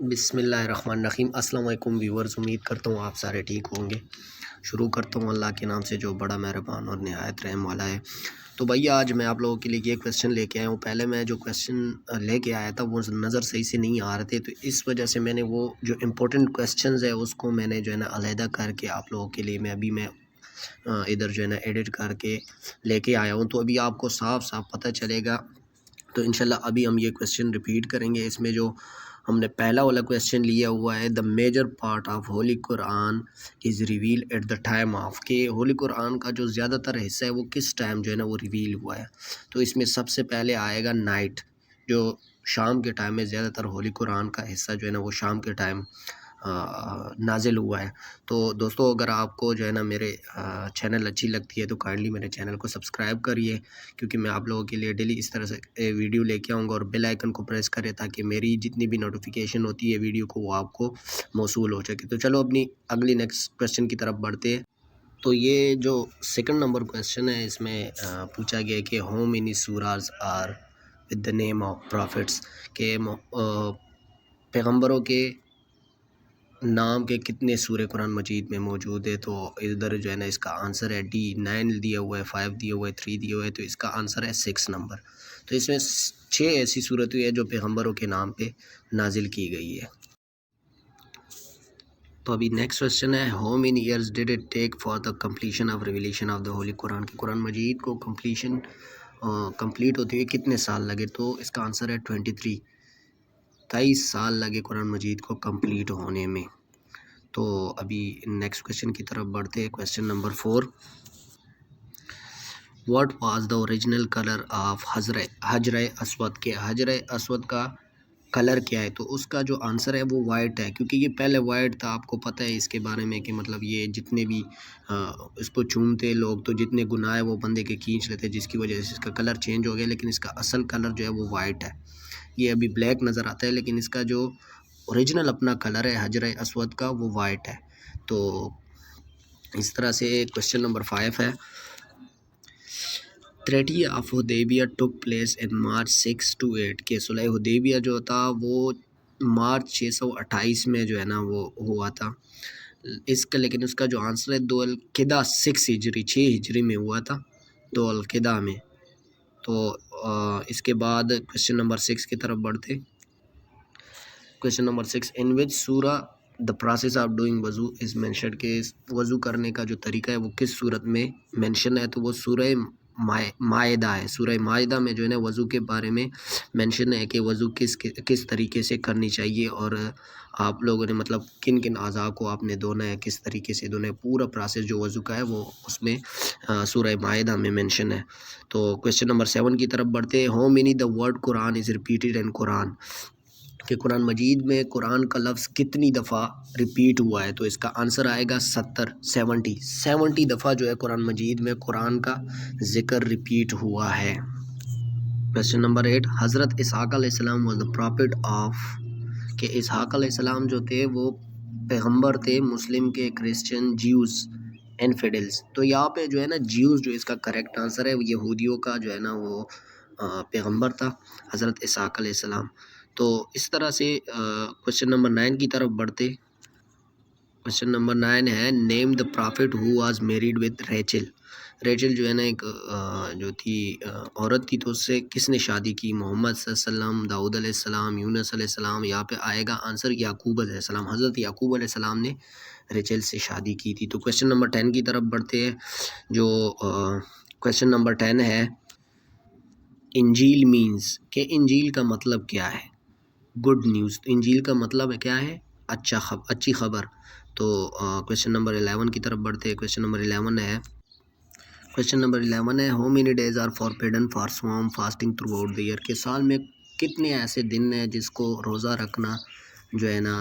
بسم اللہ الرحمن الرحیم۔ السلام علیکم ویورز، امید کرتا ہوں آپ سارے ٹھیک ہوں گے۔ شروع کرتا ہوں اللہ کے نام سے جو بڑا مہربان اور نہایت رحم والا ہے۔ تو بھائی آج میں آپ لوگوں کے لیے یہ کویسچن لے کے آیا ہوں۔ پہلے میں جو کویسچن لے کے آیا تھا وہ نظر صحیح سے نہیں آ رہے تھے، تو اس وجہ سے میں نے وہ جو امپورٹنٹ کویسچنز ہے اس کو میں نے جو ہے نا علیحدہ کر کے آپ لوگوں کے لیے میں ادھر جو ہے نا ایڈٹ کر کے لے کے آیا ہوں، تو ابھی آپ کو صاف صاف پتہ چلے گا۔ تو انشاءاللہ ابھی ہم یہ کویسچن ریپیٹ کریں گے۔ اس میں جو ہم نے پہلا والا کویسچن لیا ہوا ہے، the major part of holy Quran is reveal at the time of, کہ ہولی قرآن کا جو زیادہ تر حصہ ہے وہ کس ٹائم جو ہے نا وہ ریویل ہوا ہے۔ تو اس میں سب سے پہلے آئے گا نائٹ، جو شام کے ٹائم میں زیادہ تر ہولی قرآن کا حصہ جو ہے نا وہ شام کے ٹائم نازل ہوا ہے۔ تو دوستو اگر آپ کو جو ہے نا میرے چینل اچھی لگتی ہے تو کائنڈلی میرے چینل کو سبسکرائب کریے، کیونکہ میں آپ لوگوں کے لیے ڈیلی اس طرح سے ویڈیو لے کے آؤں گا، اور بیل آئیکن کو پریس کرے تاکہ میری جتنی بھی نوٹیفیکیشن ہوتی ہے ویڈیو کو وہ آپ کو موصول ہو سکے۔ تو چلو اپنی اگلی نیکسٹ کویسچن کی طرف بڑھتے ہیں۔ تو یہ جو سیکنڈ نمبر کویسچن ہے اس میں پوچھا گیا ہے کہ how many surahs are with the name of prophets, کہ پیغمبروں کے نام کے کتنے سورہ قرآن مجید میں موجود ہے۔ تو ادھر جو ہے نا اس کا آنسر ہے ڈی، 9 دیا ہوا ہے، 5 دیا ہوا ہے، 3 دیا ہوا ہے، تو اس کا آنسر ہے 6 نمبر۔ تو اس میں 6 ایسی صورتیں ہیں جو پیغمبروں کے نام پہ نازل کی گئی ہے۔ تو ابھی نیکسٹ کویسچن ہے، how many years did it take for the completion of revelation of the holy Quran, کہ قرآن مجید کو کمپلیٹ ہوتے ہوئے کتنے سال لگے۔ تو اس کا آنسر ہے 23 سال لگے قرآن مجید کو کمپلیٹ ہونے میں۔ تو ابھی نیکسٹ کویسچن کی طرف بڑھتے ہیں، question number 4، what was the original colour of حجر اسود، کے حجر اسود کا کلر کیا ہے۔ تو اس کا جو آنسر ہے وہ وائٹ ہے، کیونکہ یہ پہلے وائٹ تھا۔ آپ کو پتہ ہے اس کے بارے میں کہ مطلب یہ جتنے بھی اس کو چومتے لوگ تو جتنے گناہ وہ بندے کے کھینچ لیتے، جس کی وجہ سے اس کا کلر چینج ہو گیا، لیکن اس کا اصل کلر جو ہے وہ وائٹ ہے۔ یہ ابھی بلیک نظر آتا ہے لیکن اس کا جو اوریجنل اپنا کلر ہے حجر اسود کا وہ وائٹ ہے۔ تو اس طرح سے کویسچن نمبر 5 ہے، treaty of Hudaybiyyah took place in March 6 to 8، کہ صلح حدیبیہ جو تھا وہ مارچ 628 میں جو ہے نا وہ ہوا تھا۔ لیکن اس کا جو آنسر ہے ذو القعدہ 6 ہجری میں ہوا تھا، ذو القعدہ میں۔ تو اس کے بعد کویسچن نمبر 6 کی طرف بڑھتے، کویسچن نمبر 6، ان وچ سورہ دا پروسیس آف ڈوئنگ وضو از مینشنڈ، کہ وضو کرنے کا جو طریقہ ہے وہ کس صورت میں مینشن ہے۔ تو وہ سورہ مائدہ ہے۔ سورہ مائدہ میں جو ہے نا وضو کے بارے میں مینشن ہے کہ وضو کس طریقے سے کرنی چاہیے، اور آپ لوگوں نے مطلب کن کن اعضاء کو آپ نے دھونا ہے، کس طریقے سے دھونا ہے، پورا پروسیس جو وضو کا ہے وہ اس میں سورہ مائدہ میں مینشن ہے۔ تو کویسچن نمبر 7 کی طرف بڑھتے ہیں، how many the word Quran is repeated in Quran, کہ قرآن مجید میں قرآن کا لفظ کتنی دفعہ ریپیٹ ہوا ہے۔ تو اس کا آنسر آئے گا 70 دفعہ جو ہے قرآن مجید میں قرآن کا ذکر ریپیٹ ہوا ہے۔ کویسچن نمبر 8، حضرت اسحاق علیہ السلام واز دا پروفٹ آف، کہ اسحاق علیہ السلام جو تھے وہ پیغمبر تھے مسلم کے، کرسچن، جیوز، انفیڈلز۔ تو یہاں پہ جو ہے نا جیوز جو اس کا کریکٹ آنسر ہے، یہودیوں کا جو ہے نا وہ پیغمبر تھا حضرت اسحاق علیہ السلام۔ تو اس طرح سے کویسچن نمبر 9 کی طرف بڑھتے، کویسچن نمبر 9 ہے، name the prophet who was married with Rachel, Rachel جو ہے نا ایک جو تھی عورت تھی، تو اس سے کس نے شادی کی، محمد صلی اللہ علیہ وسلم، داؤد علیہ السلام، یونس علیہ السلام۔ یہاں پہ آئے گا آنسر یعقوب علیہ السلام، حضرت یعقوب علیہ السلام نے ریچل سے شادی کی تھی۔ تو کویسچن نمبر 10 کی طرف بڑھتے ہیں، جو کویسچن نمبر 10 ہے، انجیل مینز، کہ انجیل کا مطلب کیا ہے، گڈ نیوز۔ انجیل کا مطلب کیا ہے، اچھی خبر۔ تو کویسچن نمبر 11 کی طرف بڑھتے ہیں، کویسچن نمبر 11 ہے، how many days are forbidden for صوم fasting throughout the year, کہ سال میں کتنے ایسے دن ہیں جس کو روزہ رکھنا جو ہے نا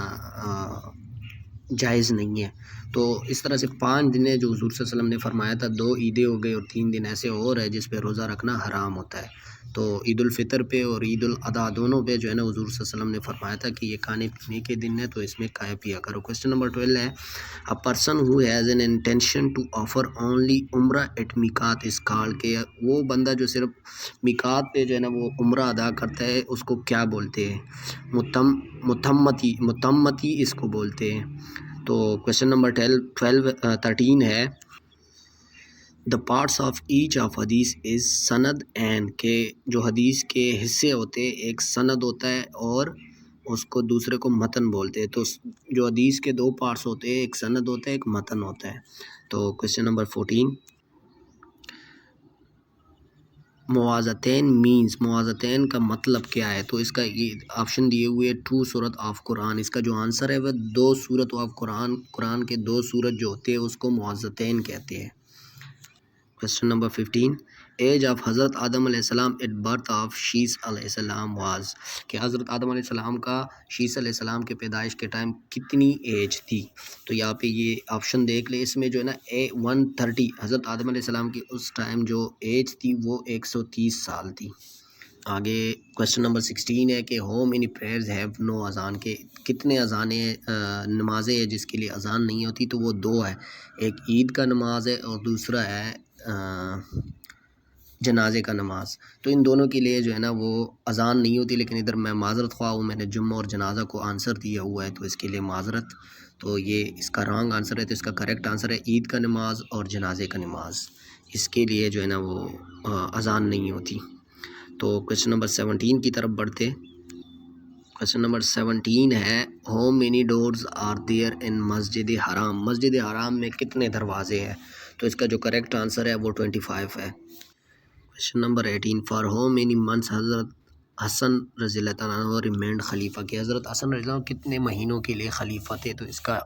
جائز نہیں ہے. تو اس طرح سے 5 دن جو حضور صلی اللہ علیہ وسلم نے فرمایا تھا 2 عیدیں ہو گئی اور 3 دن ایسے اور ہے جس پہ روزہ رکھنا حرام ہوتا ہے. تو عید الفطر پہ اور عید الاضحیٰ دونوں پہ جو ہے نا حضور صلی اللہ علیہ وسلم نے فرمایا تھا کہ یہ کھانے پینے کے دن ہے تو اس میں کھایا پیا کرو. کویشچن نمبر 12 ہے a person who has an intention to offer only عمرہ at میقات is called کہ وہ بندہ جو صرف میقات پہ جو ہے نا وہ عمرہ ادا کرتا ہے اس کو کیا بولتے ہیں؟ متمتی اس کو بولتے ہیں. تو کویشچن نمبر 13 ہے the parts of each of حدیث is سند and کہ جو حدیث کے حصے ہوتے ہیں ایک سند ہوتا ہے اور اس کو دوسرے کو متن بولتے ہیں. تو جو حدیث کے 2 پارٹس ہوتے ہیں ایک سند ہوتا ہے ایک متن ہوتا ہے. تو کویشچن نمبر 14 موازتین مینز موازتین کا مطلب کیا ہے؟ تو اس کا یہ آپشن دیے ہوئے 2 سورت آف قرآن. اس کا جو آنسر ہے وہ 2 سورت آف قرآن کے 2 سورت جو ہوتے ہیں اس کو موازتین کہتے ہیں. کویشچن نمبر 15 ایج آف حضرت آدم علیہ السلام ایٹ برتھ آف شیس علیہ السلام واز کہ حضرت آدم علیہ السلام کا شیس علیہ السلام کے پیدائش کے ٹائم کتنی ایج تھی؟ تو یہاں پہ یہ آپشن دیکھ لیں. اس میں جو ہے نا 130 حضرت آدم علیہ السلام کی اس ٹائم جو ایج تھی وہ 130 سال تھی. آگے کویشچن نمبر 16 ہے کہ ہو مینی پریئرز ہیو نو اذان کے کتنے اذانیں نمازیں ہیں جس کے لیے اذان نہیں ہوتی؟ تو وہ 2 ہے. ایک عید کا نماز ہے اور دوسرا ہے جنازے کا نماز. تو ان دونوں کے لیے جو ہے نا وہ اذان نہیں ہوتی. لیکن ادھر میں معذرت خواہ ہوں میں نے جمعہ اور جنازہ کو آنسر دیا ہوا ہے تو اس کے لیے معذرت. تو یہ اس کا رانگ آنسر ہے. تو اس کا کریکٹ آنسر ہے عید کا نماز اور جنازے کا نماز. اس کے لیے جو ہے نا وہ اذان نہیں ہوتی. تو کویشچن نمبر 17 کی طرف بڑھتے. کویشچن نمبر 17 ہے how many doors are there in Masjid Haram مسجد حرام میں کتنے دروازے ہیں؟ تو اس کا جو کریکٹ آنسر ہے وہ 25 ہے. Question number 18 for how many months حضرت حسن رضی اللہ عنہ ریمینڈ خلیفہ کہ حضرت حسن رضی اللہ عنہ کتنے مہینوں کے لیے خلیفہ تھے؟ تو اس کا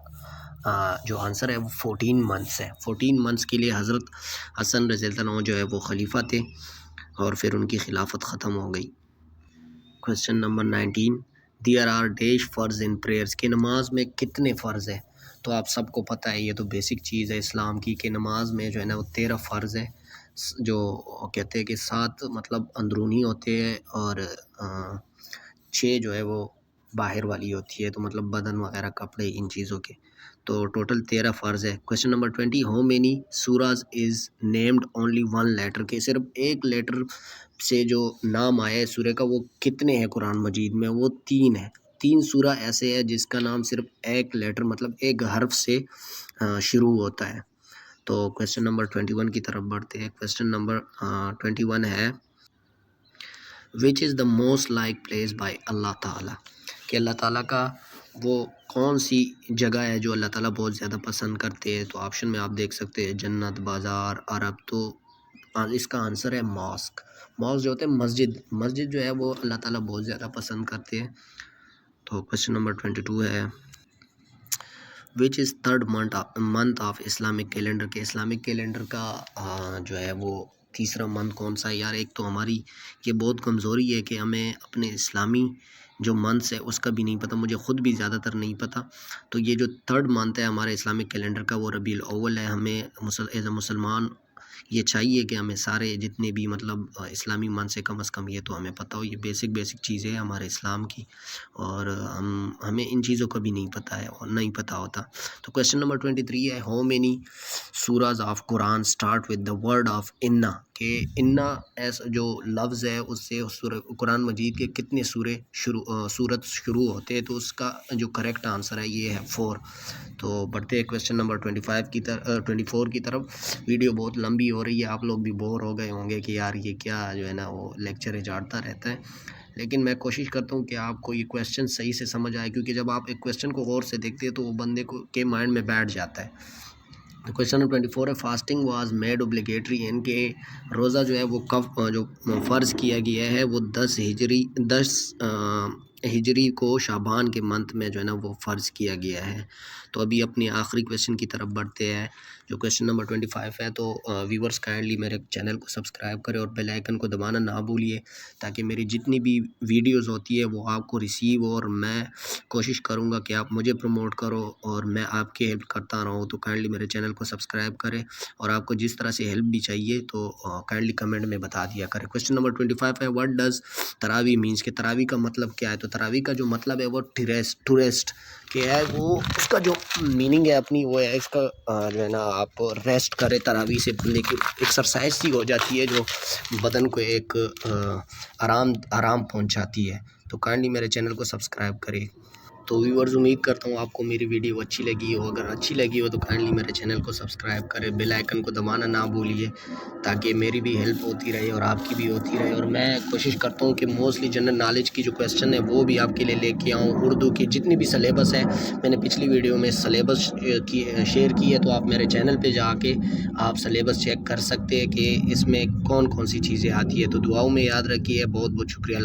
جو آنسر ہے وہ 14 منتھس ہے. 14 منتھس کے لیے حضرت حسن رضی اللہ عنہ جو ہے وہ خلیفہ تھے اور پھر ان کی خلافت ختم ہو گئی. Question number 19 there are dash فرض ان پریئرس کہ نماز میں کتنے فرض ہے؟ تو آپ سب کو پتہ ہے یہ تو بیسک چیز ہے اسلام کی کہ نماز میں جو ہے نا وہ 13 فرض ہے. جو کہتے ہیں کہ 7 مطلب اندرونی ہوتے ہیں اور 6 جو ہے وہ باہر والی ہوتی ہے. تو مطلب بدن وغیرہ کپڑے ان چیزوں کے. تو ٹوٹل 13 فرض ہے. Question number 20 how many surahs is named only 1 letter کہ صرف ایک لیٹر سے جو نام آیا ہے سورہ کا وہ کتنے ہیں قرآن مجید میں؟ وہ 3 ہے. 3 سورہ ایسے ہے جس کا نام صرف ایک لیٹر مطلب ایک حرف سے شروع ہوتا ہے. تو کویشچن نمبر 21 کی طرف بڑھتے ہیں. کویشچن نمبر 21 ہے which is the most liked place by اللہ تعالیٰ کہ اللہ تعالیٰ کا وہ کون سی جگہ ہے جو اللہ تعالیٰ بہت زیادہ پسند کرتے ہیں؟ تو آپشن میں آپ دیکھ سکتے ہیں جنت، بازار، عرب. تو اس کا آنسر ہے ماسک. ماسک جو ہوتے ہیں مسجد جو ہے وہ اللہ تعالیٰ بہت زیادہ پسند کرتے ہیں. تو کویشچن نمبر 22 ہے which is 3rd month of Islamic calendar کہ اسلامک کیلنڈر کا جو ہے وہ تیسرا منتھ کون سا ہے؟ یار ایک تو ہماری یہ بہت کمزوری ہے کہ ہمیں اپنے اسلامی جو منتھس ہے اس کا بھی نہیں پتہ. مجھے خود بھی زیادہ تر نہیں پتہ. تو یہ جو 3rd منتھ ہے ہمارے اسلامک کیلنڈر کا وہ ربیع الاول ہے. ہمیں ایز اے مسلمان یہ چاہیے کہ ہمیں سارے جتنے بھی مطلب اسلامی منتھ سے کم از کم یہ تو ہمیں پتہ ہو. یہ بیسک چیزیں ہیں ہمارے اسلام کی اور ہمیں ان چیزوں کا بھی نہیں پتہ ہے اور نہیں پتہ ہوتا. تو کویشچن نمبر 23 ہے how many surahs of Quran start with the word of انا کہ انا ایسا جو لفظ ہے اس سے قرآن مجید کے کتنے سورت شروع ہوتے ہیں؟ تو اس کا جو کریکٹ آنسر ہے یہ ہے 4. تو بڑھتے ہیں کویشچن نمبر 24 کی طرف. ویڈیو بہت لمبی ہو رہی ہے. آپ لوگ بھی بور ہو گئے ہوں گے کہ یار یہ کیا جو ہے نا وہ لیکچر اجاڑتا رہتا ہے. لیکن میں کوشش کرتا ہوں کہ آپ کو یہ کویشچن صحیح سے سمجھ آئے کیونکہ جب آپ ایک کویشچن کو غور سے دیکھتے ہیں تو وہ بندے کے مائنڈ میں بیٹھ جاتا ہے. کویشچن نمبر 24 ہے فاسٹنگ واز میڈ اوبلیگیٹری ان کے روزہ جو ہے وہ کب جو فرض کیا گیا ہے وہ 10 ہجری کو شعبان کے منتھ میں جو ہے نا وہ فرض کیا گیا ہے۔ تو ابھی اپنی آخری کویشچن کی طرف بڑھتے ہیں جو کویشچن نمبر 25 ہے۔ تو ویورز کائنڈلی میرے چینل کو سبسکرائب کرے اور بیل آئیکن کو دبانا نہ بھولیے تاکہ میری جتنی بھی ویڈیوز ہوتی ہے وہ آپ کو ریسیو ہو، اور میں کوشش کروں گا کہ آپ مجھے پروموٹ کرو اور میں آپ کی ہیلپ کرتا رہوں۔ تو کائنڈلی میرے چینل کو سبسکرائب کرے، اور آپ کو جس طرح سے ہیلپ بھی چاہیے تو کائنڈلی کمنٹ میں بتا دیا کرے۔ کویشچن نمبر 25 ہے، واٹ ڈز تراویح مینس، کہ تراویح کا مطلب کیا ہے؟ تو تراویح کا جو مطلب ہے وہ ٹو ریسٹ کہ ہے، وہ اس کا جو میننگ ہے اپنی وہ ہے اس کا جو ہے نا آپ ریسٹ کرے تراویح سے، لیکن ایکسرسائز سی ہو جاتی ہے جو بدن کو ایک آرام پہنچاتی ہے۔ تو کائنڈلی میرے چینل کو سبسکرائب کرے۔ تو ویورز امید کرتا ہوں آپ کو میری ویڈیو اچھی لگی ہو، اگر اچھی لگی ہو تو کائنڈلی میرے چینل کو سبسکرائب کرے، بیل آئیکن کو دبانا نہ بھولیے تاکہ میری بھی ہیلپ ہوتی رہے اور آپ کی بھی ہوتی رہے۔ اور میں کوشش کرتا ہوں کہ موسٹلی جنرل نالج کی جو کویسچن ہے وہ بھی آپ کے لیے لے کے آؤں۔ اردو کی جتنی بھی سلیبس ہے، میں نے پچھلی ویڈیو میں سلیبس شیئر کی ہے، تو آپ میرے چینل پہ جا کے آپ سلیبس چیک کر سکتے ہیں کہ اس میں کون کون سی چیزیں آتی ہے۔ تو دعاؤں میں یاد رکھیے، بہت بہت شکریہ۔ اللہ